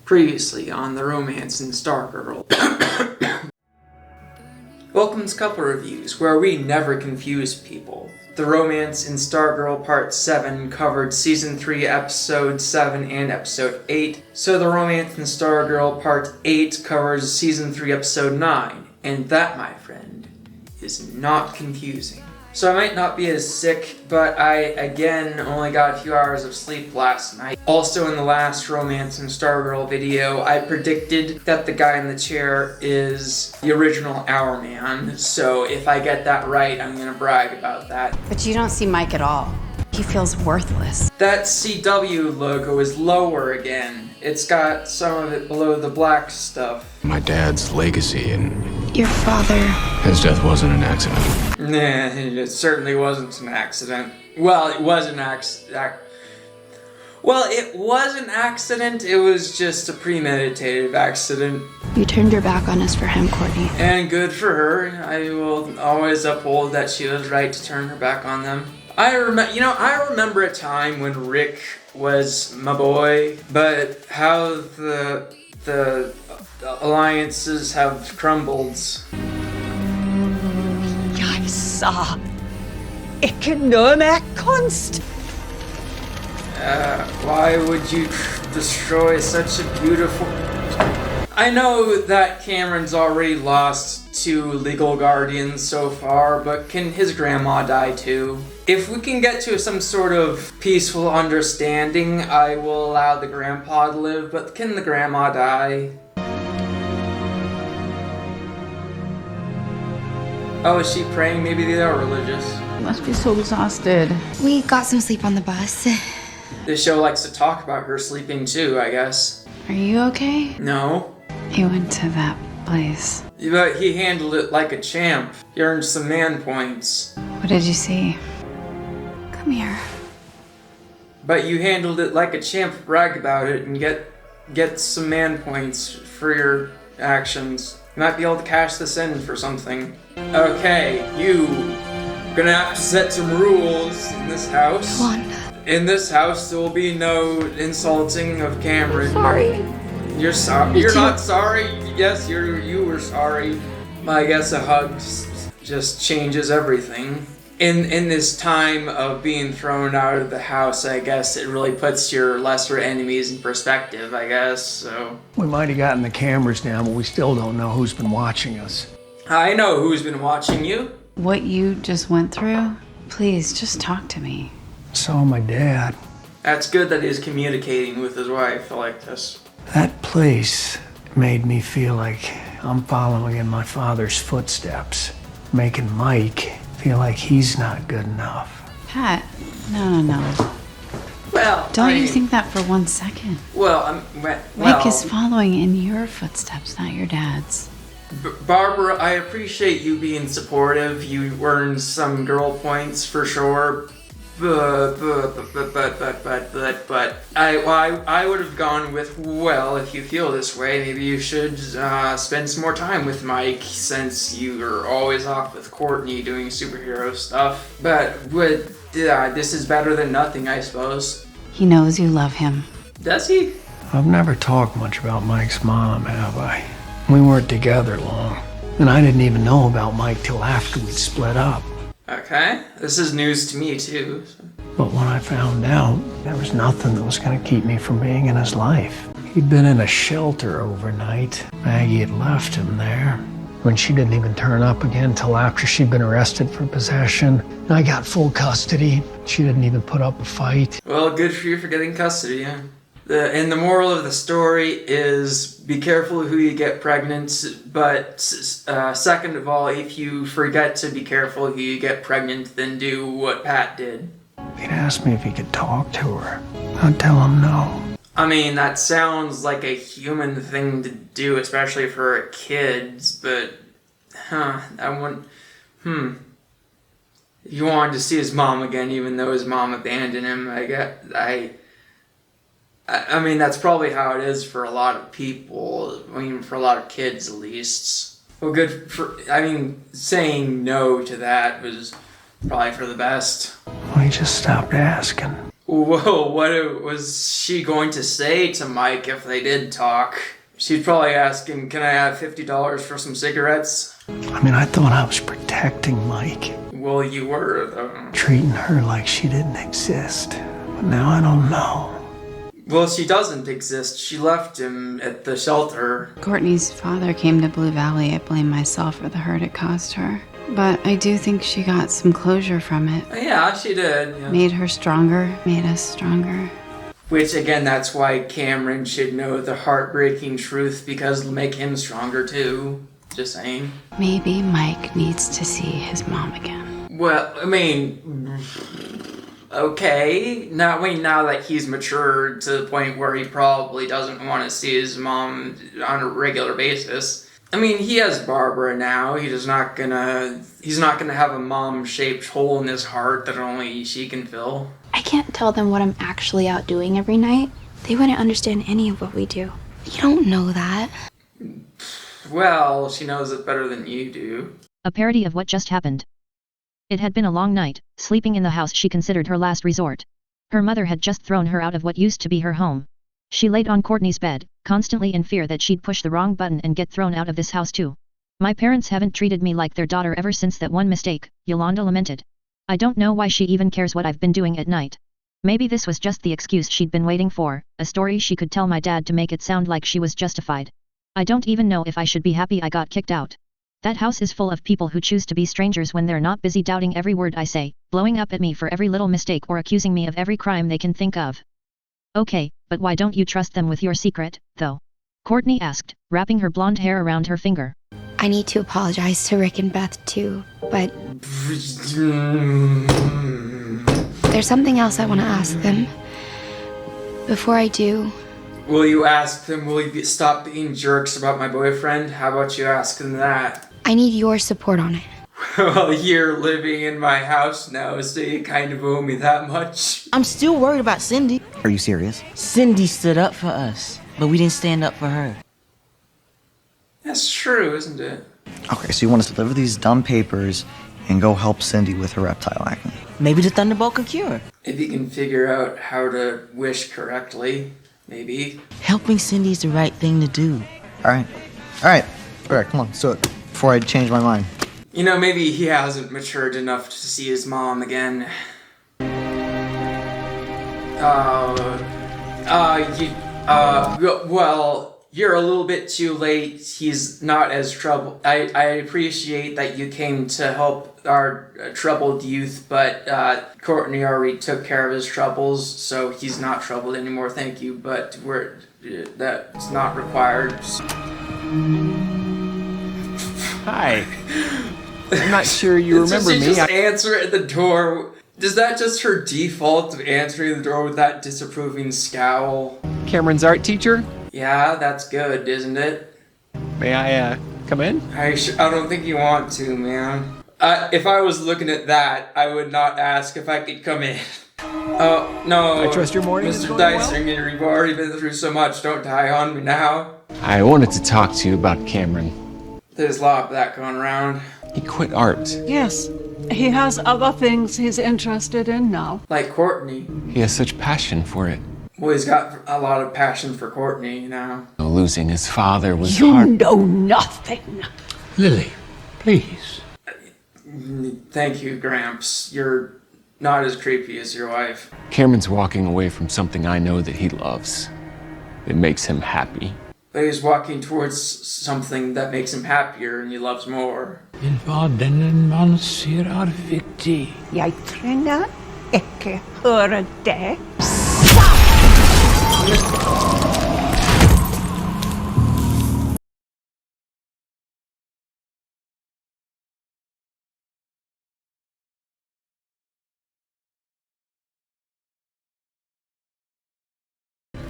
Previously on The Romance in Stargirl. Welcome to Couple Reviews, where we never confuse people. The Romance in Stargirl Part 7 covered Season 3, Episode 7 and Episode 8, so The Romance in Stargirl Part 8 covers Season 3, Episode 9, and that, my friend, is not confusing. So I might not be as sick, but I, again, only got a few hours of sleep last night. Also in the last Romance in Stargirl video, I predicted that the guy in the chair is the original Hour Man. So if I get that right, I'm gonna brag about that. But you don't see Mike at all. He feels worthless. That CW logo is lower again. It's got some of it below the black stuff. My dad's legacy and Your father. his death wasn't an accident. Nah, it certainly wasn't an accident. Well, it was an accident. Well, it was an accident. It was just a premeditated accident. You turned your back on us for him, Courtney. And good for her. I will always uphold that she was right to turn her back on them. I remember a time when Rick was my boy, but how the alliances have crumbled. Jeg sa ikke noe med kunst. Why would you destroy such a beautiful... I know that Cameron's already lost 2 legal guardians so far, but can his grandma die too? If we can get to some sort of peaceful understanding, I will allow the grandpa to live, but can the grandma die? Oh, is she praying? Maybe they are religious. You must be so exhausted. We got some sleep on the bus. This show likes to talk about her sleeping too, I guess. Are you okay? No. You went to that place. But he handled it like a champ. He earned some man points. What did you see? Come here. But you handled it like a champ, brag about it, and get some man points for your actions. You might be able to cash this in for something. Okay, you gonna have to set some rules in this house. Come on. In this house, there will be no insulting of Cameron. Sorry. You're sorry. You're not sorry. Yes, you were sorry. I guess a hug just changes everything. In this time of being thrown out of the house, I guess it really puts your lesser enemies in perspective, I guess, so. We might have gotten the cameras down, but we still don't know who's been watching us. I know who's been watching you. What you just went through? Please, just talk to me. So my dad. That's good that he's communicating with his wife like this. That place made me feel like I'm following in my father's footsteps, making Mike feel like he's not good enough. Pat, no. Well, Don't you think that for 1 second? Well, Mike is following in your footsteps, not your dad's. Barbara, I appreciate you being supportive. You earned some girl points for sure. But I would have gone with, well, if you feel this way, maybe you should spend some more time with Mike, since you are always off with Courtney doing superhero stuff. But this is better than nothing, I suppose. He knows you love him. Does he? I've never talked much about Mike's mom, have I? We weren't together long, and I didn't even know about Mike till after we'd split up. Okay, this is news to me too. But when I found out, there was nothing that was going to keep me from being in his life. He'd been in a shelter overnight. Maggie had left him there. When she didn't even turn up again till after she'd been arrested for possession. I got full custody. She didn't even put up a fight. Well, good for you for getting custody, yeah. And the moral of the story is be careful who you get pregnant, but second of all, if you forget to be careful who you get pregnant, then do what Pat did. He'd asked me if he could talk to her. I'd tell him no. I mean, that sounds like a human thing to do, especially for kids, but, I wouldn't, If you wanted to see his mom again, even though his mom abandoned him, I mean, that's probably how it is for a lot of people. I mean, for a lot of kids, at least. Well, saying no to that was probably for the best. Well, he just stopped asking. Whoa, what was she going to say to Mike if they did talk? She'd probably ask him, can I have $50 for some cigarettes? I mean, I thought I was protecting Mike. Well, you were, though. Treating her like she didn't exist. But now I don't know. Well, she doesn't exist. She left him at the shelter. Courtney's father came to Blue Valley. I blame myself for the hurt it caused her. But I do think she got some closure from it. Yeah, she did. Yeah. Made her stronger, made us stronger. Which, again, that's why Cameron should know the heartbreaking truth, because it'll make him stronger, too. Just saying. Maybe Mike needs to see his mom again. Well, I mean, okay. Now that he's matured to the point where he probably doesn't want to see his mom on a regular basis. I mean, he has Barbara now. He's not gonna have a mom-shaped hole in his heart that only she can fill. I can't tell them what I'm actually out doing every night. They wouldn't understand any of what we do. You don't know that. Well, she knows it better than you do. A parody of what just happened. It had been a long night, sleeping in the house she considered her last resort. Her mother had just thrown her out of what used to be her home. She laid on Courtney's bed, constantly in fear that she'd push the wrong button and get thrown out of this house too. My parents haven't treated me like their daughter ever since that one mistake, Yolanda lamented. I don't know why she even cares what I've been doing at night. Maybe this was just the excuse she'd been waiting for, a story she could tell my dad to make it sound like she was justified. I don't even know if I should be happy I got kicked out. That house is full of people who choose to be strangers when they're not busy doubting every word I say, blowing up at me for every little mistake or accusing me of every crime they can think of. Okay, but why don't you trust them with your secret, though? Courtney asked, wrapping her blonde hair around her finger. I need to apologize to Rick and Beth too, but there's something else I want to ask them. Before I do... Will you ask them, will you stop being jerks about my boyfriend? How about you ask them that? I need your support on it. Well, you're living in my house now, so you kind of owe me that much. I'm still worried about Cindy. Are you serious? Cindy stood up for us, but we didn't stand up for her. That's true, isn't it? Okay, so you want us to deliver these dumb papers and go help Cindy with her reptile acne. Maybe the Thunderbolt can cure. If you can figure out how to wish correctly, maybe. Helping Cindy's the right thing to do. Alright, come on, so before I change my mind. You know, maybe he hasn't matured enough to see his mom again. Well, you're a little bit too late. He's not as troubled. I appreciate that you came to help our troubled youth, but Courtney already took care of his troubles, so he's not troubled anymore, thank you, but that's not required. Hi. I'm not sure you remember Does she me. just answer at the door? Is that just her default of answering the door with that disapproving scowl? Cameron's art teacher. Yeah, that's good, isn't it? May I come in? I don't think you want to, man. If I was looking at that, I would not ask if I could come in. Oh, no. I trust your morning is Mr. going well? Dysinger, you've already been through so much. Don't die on me now. I wanted to talk to you about Cameron. There's a lot of that going around. He quit art. Yes, he has other things he's interested in now. Like Courtney. He has such passion for it. Well, he's got a lot of passion for Courtney now. Losing his father was You hard. know nothing. Lily, please. Thank you, Gramps. You're not as creepy as your wife. Cameron's walking away from something I know that he loves. It makes him happy. But he's walking towards something that makes him happier and he loves more. Il var denne man ser viktig. Jeg trenger ikke høre det.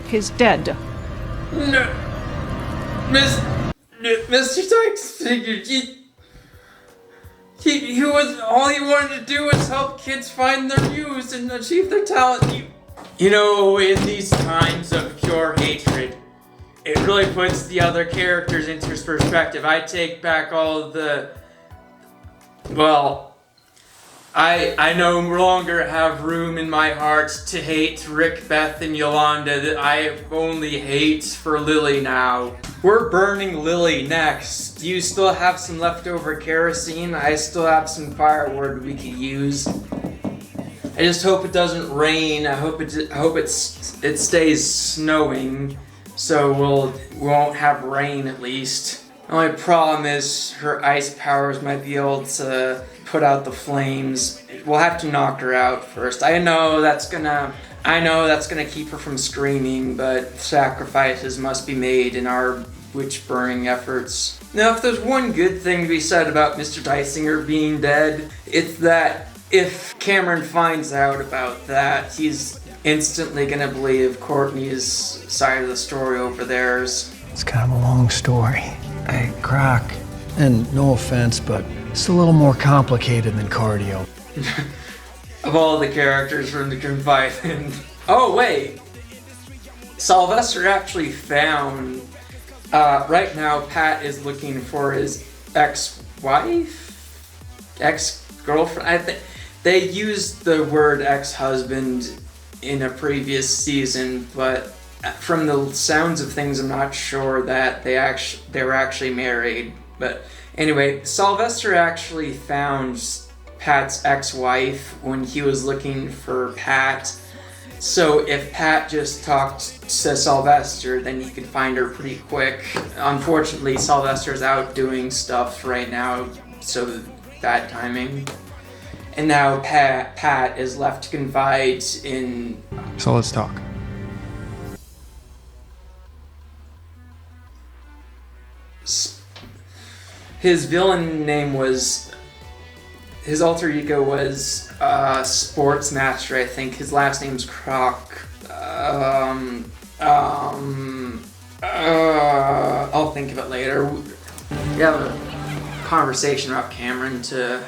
He's dead. No. Mr. Dykes figured he was, all he wanted to do was help kids find their muse and achieve their talent. You know, in these times of pure hatred, it really puts the other characters into perspective. I take back all of the, well, I no longer have room in my heart to hate Rick, Beth, and Yolanda. I only hate for Lily now. We're burning Lily next. Do you still have some leftover kerosene? I still have some firewood we could use. I just hope it doesn't rain. I hope it stays snowing, so we won't have rain at least. The only problem is her ice powers might be able to put out the flames. We'll have to knock her out first. I know that's gonna keep her from screaming, but sacrifices must be made in our witch burning efforts. Now, if there's one good thing to be said about Mr. Dysinger being dead, it's that if Cameron finds out about that, he's instantly gonna believe Courtney's side of the story over theirs. It's kind of a long story. Hey, Croc, and no offense, but it's a little more complicated than cardio. Of all the characters from the confide in. Oh wait! Sylvester actually found, right now Pat is looking for his ex-wife? Ex-girlfriend? I think they used the word ex-husband in a previous season, but from the sounds of things, I'm not sure that they were actually married. But anyway, Sylvester actually found Pat's ex-wife when he was looking for Pat. So if Pat just talked to Sylvester, then he could find her pretty quick. Unfortunately, Sylvester's out doing stuff right now, so bad timing. And now Pat is left to confide in... So let's talk. His villain name was... His alter ego was Sportsmaster, I think. His last name's Croc. I'll think of it later. We have a conversation about Cameron to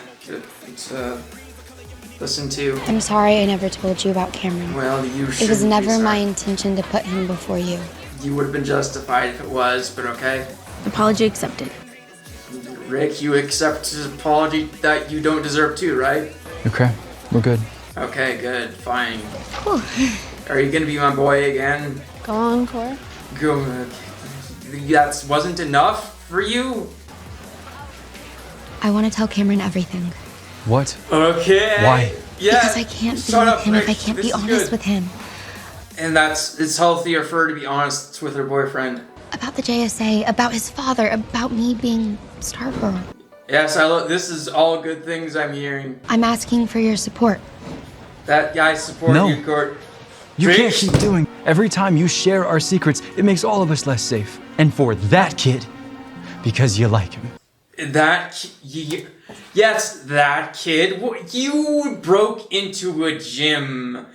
listen to. I'm sorry I never told you about Cameron. Well, you should. It was never be my sorry. intention to put him before you. You would have been justified if it was, but okay. Apology accepted. Rick, you accept his apology that you don't deserve to, right? Okay, we're good. Okay, good, fine. Cool. Are you gonna be my boy again? Go on, Cora. Good. That wasn't enough for you? I want to tell Cameron everything. What? Okay. Why? Yeah. Because I can't be with him if I can't be honest with him. And it's healthier for her to be honest with her boyfriend. About the JSA, about his father, about me being Stargirl. Yes, this is all good things I'm hearing. I'm asking for your support. That guy support No. you, Court. You can't keep doing. Every time you share our secrets, it makes all of us less safe. And for that kid, because you like him. Yes, that kid. You broke into a gym.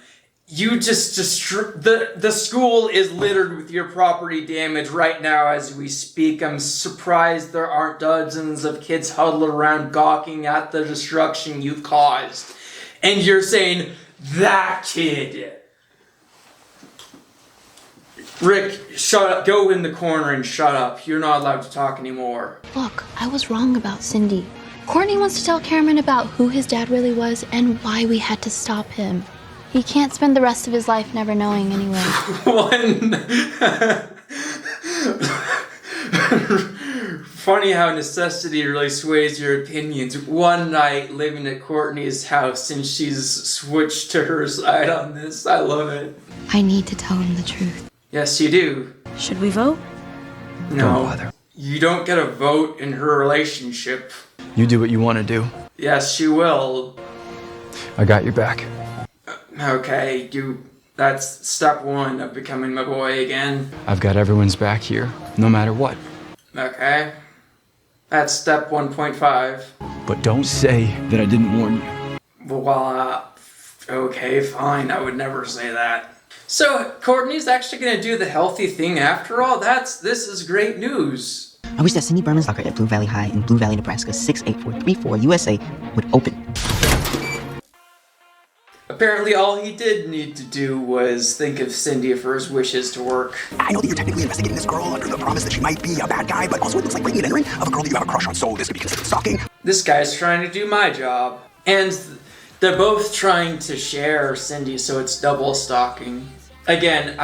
You just the school is littered with your property damage right now as we speak. I'm surprised there aren't dozens of kids huddled around gawking at the destruction you've caused. And you're saying, that kid. Rick, shut up. Go in the corner and shut up. You're not allowed to talk anymore. Look, I was wrong about Cindy. Courtney wants to tell Cameron about who his dad really was and why we had to stop him. He can't spend the rest of his life never knowing anyway. Funny how necessity really sways your opinions. One night living at Courtney's house and she's switched to her side on this. I love it. I need to tell him the truth. Yes, you do. Should we vote? No. Don't bother. You don't get a vote in her relationship. You do what you want to do. Yes, she will. I got your back. Okay, that's step one of becoming my boy again. I've got everyone's back here, no matter what. Okay. That's step 1.5. But don't say that I didn't warn you. Well, okay, fine. I would never say that. So, Courtney's actually gonna do the healthy thing after all? This is great news. I wish that Cindy Berman's locker at Blue Valley High in Blue Valley, Nebraska, 68434 USA would open. Apparently all he did need to do was think of Cindy for his wishes to work. I know that you're technically investigating this girl under the promise that she might be a bad guy, but also it looks like breaking and entering of a girl that you have a crush on, so this could be considered stalking. This guy's trying to do my job. And They're both trying to share Cindy, so it's double stalking. Again,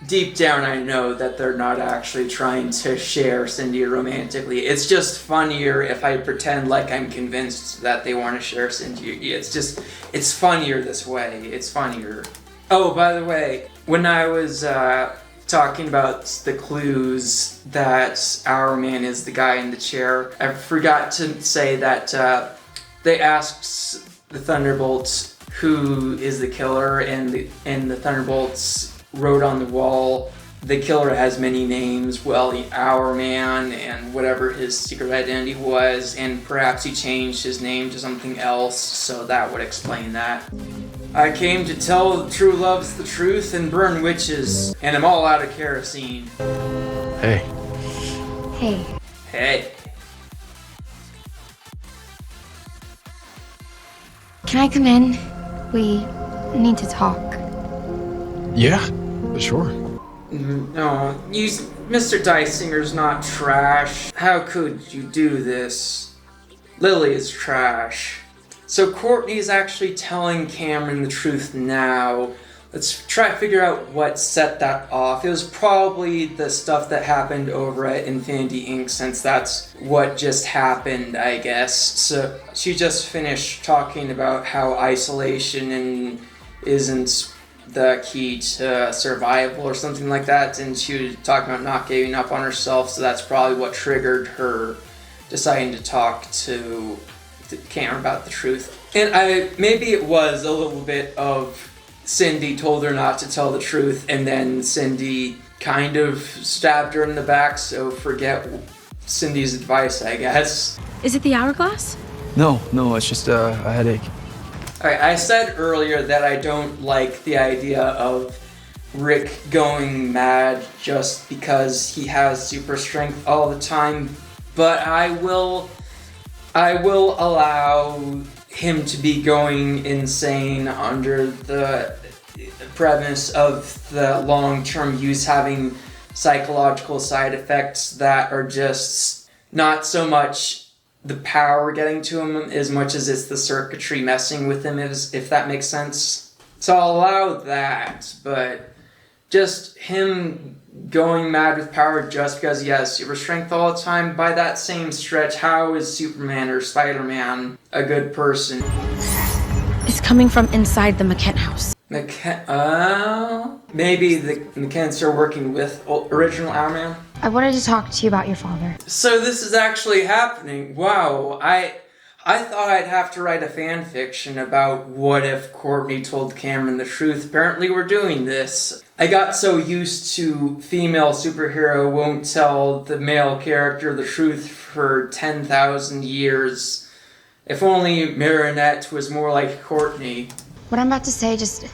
deep down I know that they're not actually trying to share Cindy romantically. It's just funnier if I pretend like I'm convinced that they want to share Cindy. It's funnier this way. It's funnier. Oh, by the way, when I was talking about the clues that Our Man is the guy in the chair, I forgot to say that they asked the Thunderbolts who is the killer, and the Thunderbolts wrote on the wall, the killer has many names. Well, Our Man, and whatever his secret identity was, and perhaps he changed his name to something else, so that would explain that. I came to tell true love's the truth and burn witches, and I'm all out of kerosene. Hey. Hey. Hey. Can I come in? We need to talk. Yeah, sure. No, Mr. Dysinger's not trash. How could you do this? Lily is trash. So Courtney's actually telling Cameron the truth now. Let's try to figure out what set that off. It was probably the stuff that happened over at Infinity Inc., since that's what just happened, I guess. So she just finished talking about how isolation isn't the key to survival or something like that, and she was talking about not giving up on herself, so that's probably what triggered her deciding to talk to Cameron about the truth. And maybe it was a little bit of Cindy told her not to tell the truth, and then Cindy kind of stabbed her in the back, so forget Cindy's advice, I guess. Is it the hourglass? No, it's just a headache. Alright, I said earlier that I don't like the idea of Rick going mad just because he has super strength all the time, but I will allow him to be going insane under the premise of the long-term use having psychological side effects that are just not so much the power getting to him as much as it's the circuitry messing with him, if that makes sense. So I'll allow that, but just him going mad with power just because he has super strength all the time, by that same stretch, how is Superman or Spider-Man a good person? It's coming from inside the McKent house. Maybe the McKents are working with original Our Man? I wanted to talk to you about your father. So this is actually happening. Wow, I thought I'd have to write a fan fiction about what if Courtney told Cameron the truth. Apparently we're doing this. I got so used to female superhero won't tell the male character the truth for 10,000 years. If only Marinette was more like Courtney. What I'm about to say, just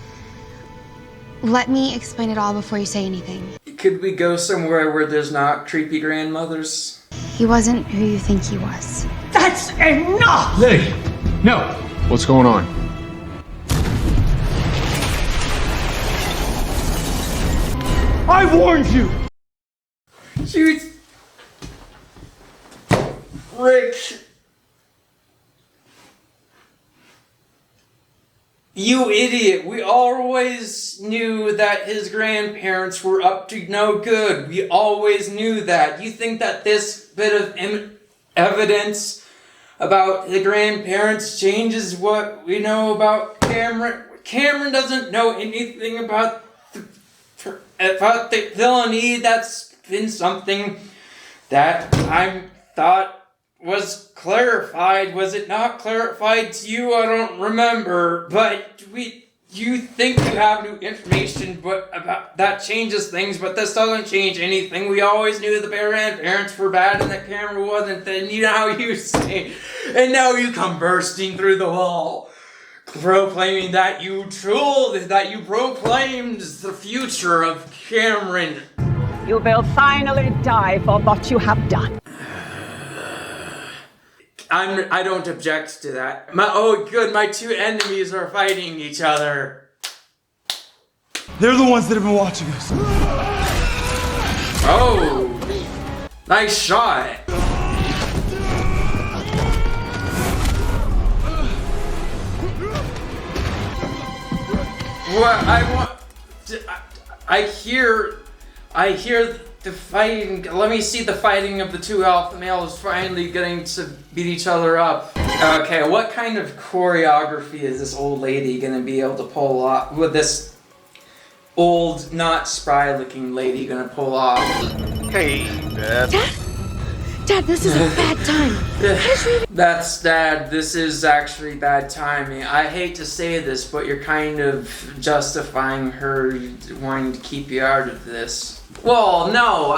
let me explain it all before you say anything. Could we go somewhere where there's not creepy grandmothers? He wasn't who you think he was. That's enough! Lily! No! What's going on? I warned you! Shoot! Rick! You idiot! We always knew that his grandparents were up to no good. We always knew that. You think that this bit of evidence about the grandparents changes what we know about Cameron? Cameron doesn't know anything about the villainy. That's been something that I thought was clarified. Was it not clarified to you? I don't remember. But you think you have new information, but about that changes things. But this doesn't change anything. We always knew the grandparents were bad and that Cameron wasn't. Then you know how you say, and now you come bursting through the wall, proclaiming that you proclaimed the future of Cameron. You will finally die for what you have done. I don't object to that. My two enemies are fighting each other. They're the ones that have been watching us. Oh, nice shot. What I want, I hear the fighting. Let me see the fighting of the two alpha males finally getting to beat each other up. Okay, what kind of choreography is this old lady gonna be able to pull off? With this old, not spry-looking lady gonna pull off? Hey, Dad. Dad, this is a bad time. That's Dad. This is actually bad timing. I hate to say this, but you're kind of justifying her wanting to keep you out of this. Well, no,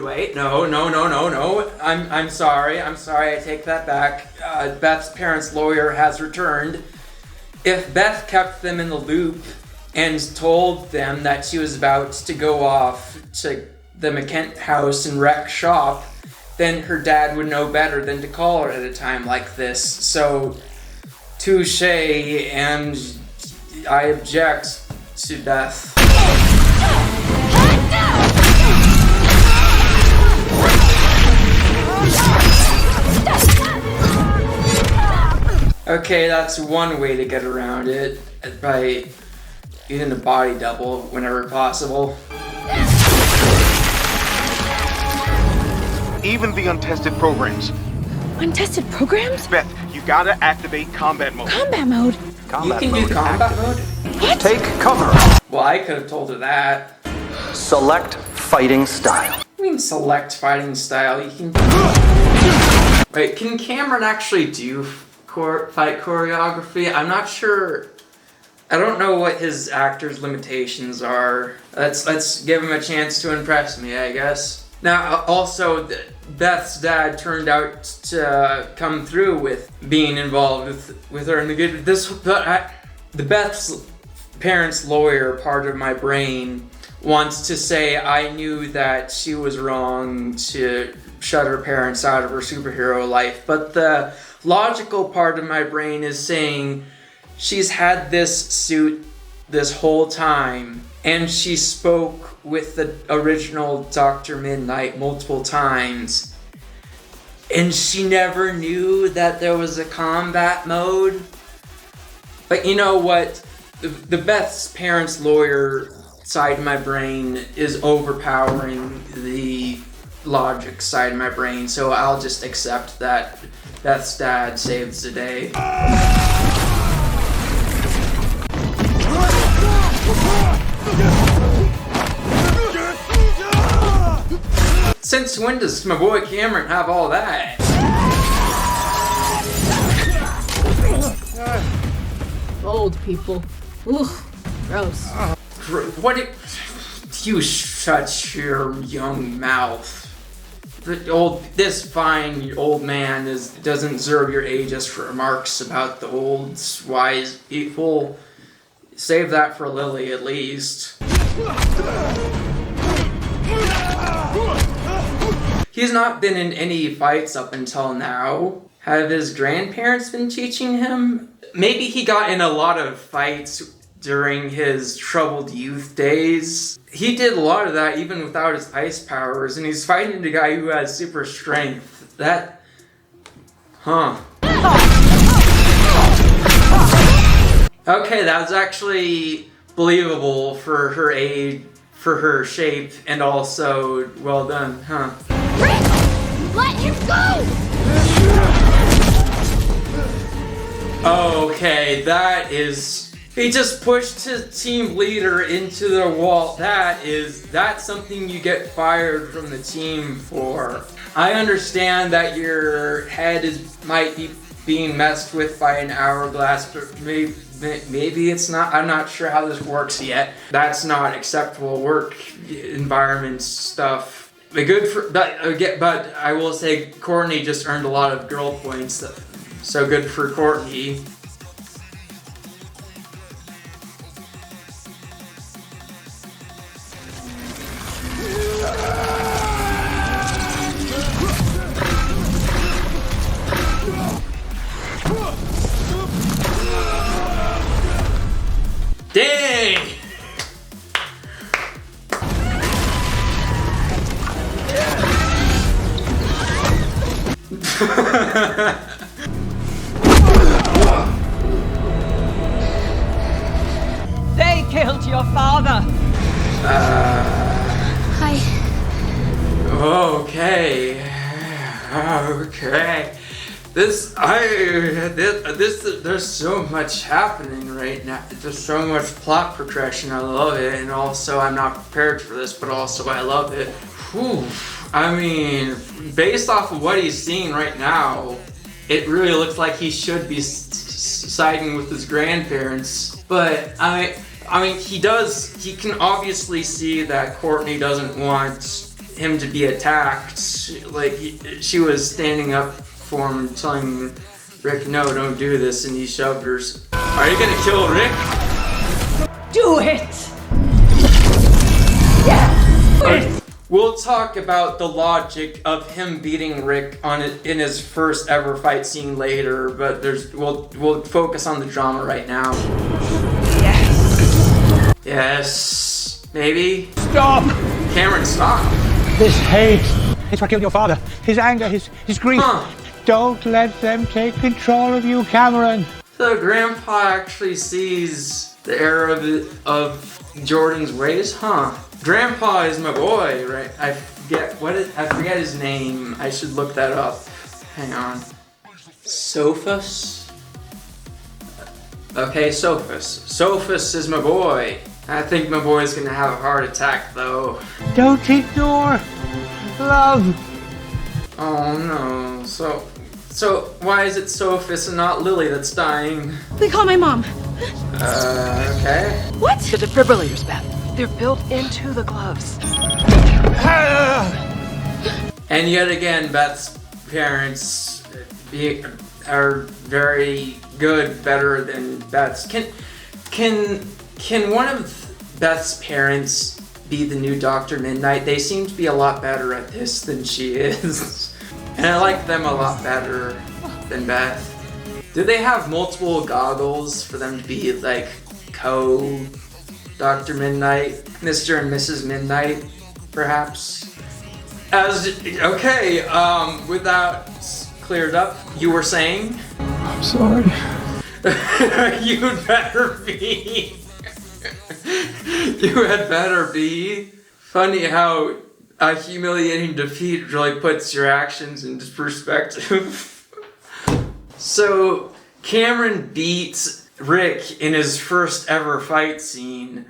wait, no. I'm sorry. I take that back. Beth's parents' lawyer has returned. If Beth kept them in the loop and told them that she was about to go off to the McKent house and wreck shop, then her dad would know better than to call her at a time like this. So, touche, and I object to death. Okay, that's one way to get around it, by using a body double whenever possible. Even the untested programs. Untested programs? Beth, you gotta activate combat mode. Combat mode? You can do combat mode? What? Take cover. Well, I could have told her that. Select fighting style. What do you mean select fighting style? You can... Wait, can Cameron actually do fight choreography? I'm not sure. I don't know what his actor's limitations are. Let's give him a chance to impress me, I guess. Now, also, Beth's dad turned out to come through with being involved with her. And the Beth's parents' lawyer, part of my brain, wants to say I knew that she was wrong to shut her parents out of her superhero life. But the logical part of my brain is saying she's had this suit this whole time, and she spoke with the original Dr. Midnight multiple times, and she never knew that there was a combat mode. But you know what? The Beth's parents' lawyer side of my brain is overpowering the logic side of my brain, so I'll just accept that Beth's dad saves the day. Since when does my boy Cameron have all that? Old people. Ugh, gross. What you shut your young mouth. This fine old man doesn't deserve your ageist remarks about the old wise people. Save that for Lily at least. He's not been in any fights up until now. Have his grandparents been teaching him? Maybe he got in a lot of fights during his troubled youth days. He did a lot of that even without his ice powers, and he's fighting a guy who has super strength. Okay, that was actually believable for her age, for her shape, and also well done, huh? Rick! Let him go! Okay, that is... He just pushed his team leader into the wall. That's something you get fired from the team for. I understand that your head might be being messed with by an hourglass, but maybe it's not. I'm not sure how this works yet. That's not acceptable work environment stuff. But I will say Courtney just earned a lot of girl points, so good for Courtney. Dang! They killed your father. Hi. Okay. There's so much happening right now. There's so much plot progression. I love it, and also I'm not prepared for this, but also I love it. Whew. I mean, based off of what he's seeing right now, it really looks like he should be siding with his grandparents. But I mean, he can obviously see that Courtney doesn't want him to be attacked. Like, she was standing up for him, telling Rick, no, don't do this, and he shoved her. Are you gonna kill Rick? Do it! We'll talk about the logic of him beating Rick in his first ever fight scene later, but we'll focus on the drama right now. Yes. Maybe? Stop! Cameron, stop. This hate. It's what killed your father. His anger, his grief. Huh. Don't let them take control of you, Cameron. So Grandpa actually sees the error of Jordan's ways? Huh. Grandpa is my boy, right? I forget his name. I should look that up. Hang on. Sophus? Okay, Sophus. Sophus is my boy. I think my boy's gonna have a heart attack though. Don't ignore love. Oh no. So why is it Sophus and not Lily that's dying? They call my mom. Okay. What? The defibrillators, Beth. They're built into the gloves. And yet again, Beth's parents are very good, better than Beth's. Can one of Beth's parents be the new Dr. Midnight? They seem to be a lot better at this than she is. And I like them a lot better than Beth. Do they have multiple goggles for them to be like Dr. Midnight, Mr. and Mrs. Midnight, perhaps? With that cleared up, you were saying? I'm sorry. You'd better be. You had better be. Funny how a humiliating defeat really puts your actions into perspective. So, Cameron beats Rick in his first ever fight scene.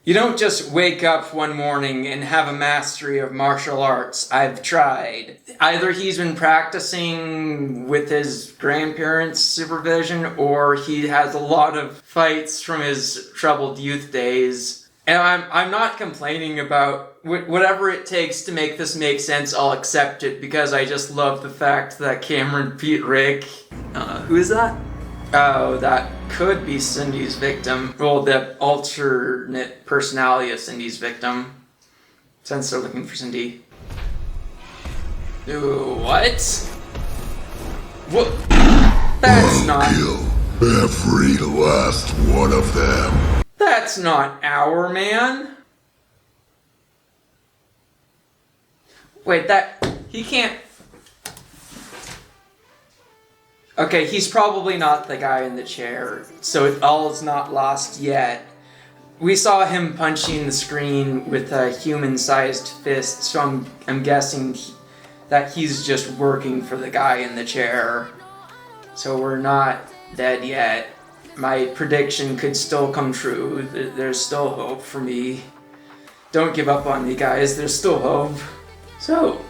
You don't just wake up one morning and have a mastery of martial arts. I've tried. Either he's been practicing with his grandparents' supervision, or he has a lot of fights from his troubled youth days. And I'm not complaining about whatever it takes to make this make sense. I'll accept it because I just love the fact that Cameron beat Rick. Who is that? Oh, that could be Cindy's victim. Well, the alternate personality of Cindy's victim. Since they're looking for Cindy. What? What? That's not... Kill every last one of them. That's not our man. Wait, he can't... Okay, he's probably not the guy in the chair, so all is not lost yet. We saw him punching the screen with a human-sized fist, so I'm guessing that he's just working for the guy in the chair. So we're not dead yet. My prediction could still come true. There's still hope for me. Don't give up on me, guys. There's still hope. So,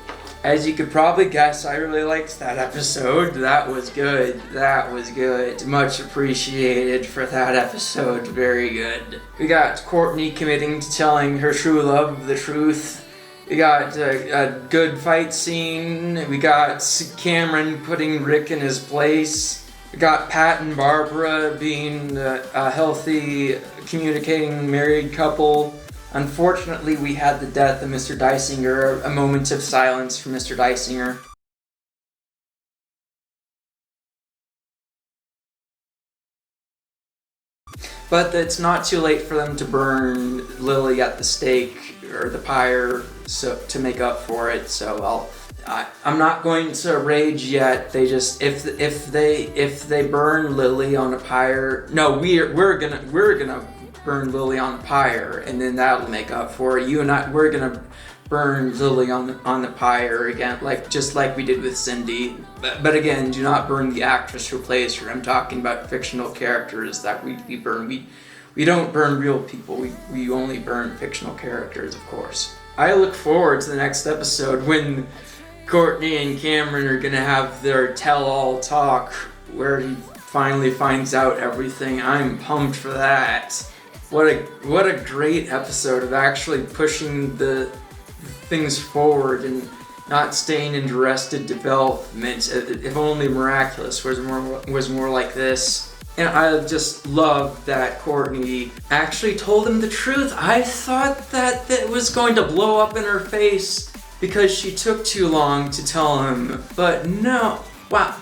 as you could probably guess, I really liked that episode. That was good. That was good. Much appreciated for that episode. Very good. We got Courtney committing to telling her true love the truth. We got a good fight scene. We got Cameron putting Rick in his place. We got Pat and Barbara being a healthy, communicating married couple. Unfortunately, we had the death of Mr. Dysinger, a moment of silence for Mr. Dysinger. But it's not too late for them to burn Lily at the stake or the pyre to make up for it. So I'm not going to rage yet. They just if they burn Lily on a pyre. No, we're gonna burn Lily on the pyre, and then that'll make up for it. You and I, we're gonna burn Lily on the pyre again, just like we did with Cindy. But again, do not burn the actress who plays her. I'm talking about fictional characters that we burn. We don't burn real people. We only burn fictional characters, of course. I look forward to the next episode when Courtney and Cameron are gonna have their tell-all talk where he finally finds out everything. I'm pumped for that. What a great episode of actually pushing the things forward and not staying in Arrested Development. If only Miraculous was more like this. And I just love that Courtney actually told him the truth. I thought that it was going to blow up in her face because she took too long to tell him, but no. Wow,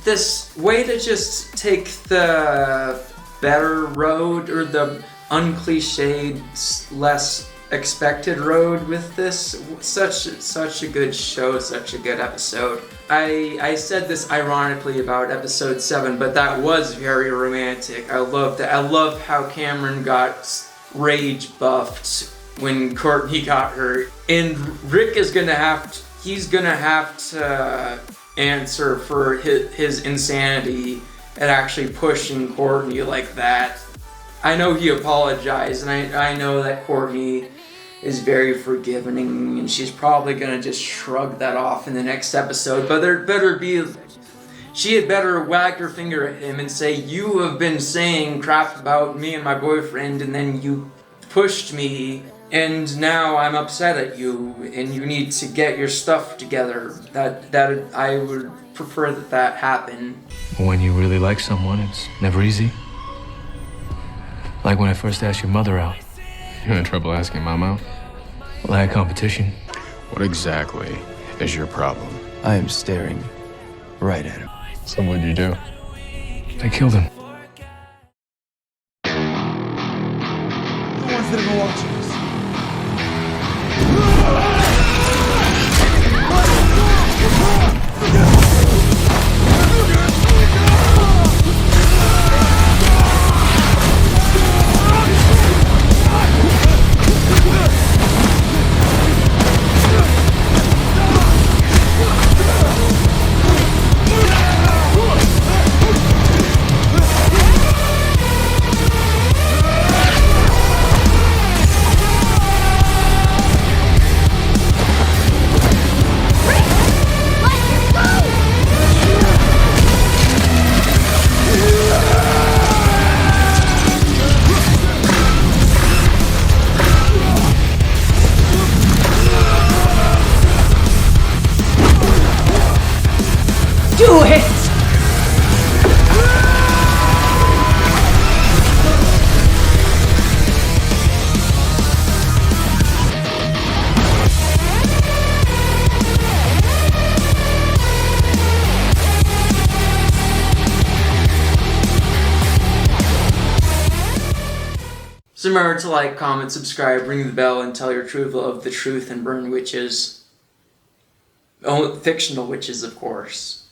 this way to just take the better road, or the uncliched, less expected road with this. Such a good show, such a good episode. I said this ironically about episode 7, but that was very romantic. I loved it. I love how Cameron got rage buffed when Courtney got hurt. And Rick is gonna have to answer for his insanity and actually pushing Courtney like that. I know he apologized, and I know that Courtney is very forgiving, and she's probably gonna just shrug that off in the next episode, but she had better wag her finger at him and say, you have been saying crap about me and my boyfriend, and then you pushed me, and now I'm upset at you, and you need to get your stuff together. That I would prefer that happen. When you really like someone, it's never easy. Like when I first asked your mother out. You had trouble asking Mom out? Well, I had competition. What exactly is your problem? I am staring right at him. So what'd you do? I killed him. Who wants to go watch this? Do it! So remember to like, comment, subscribe, ring the bell, and tell your truth of the truth and burn witches. Oh, fictional witches, of course.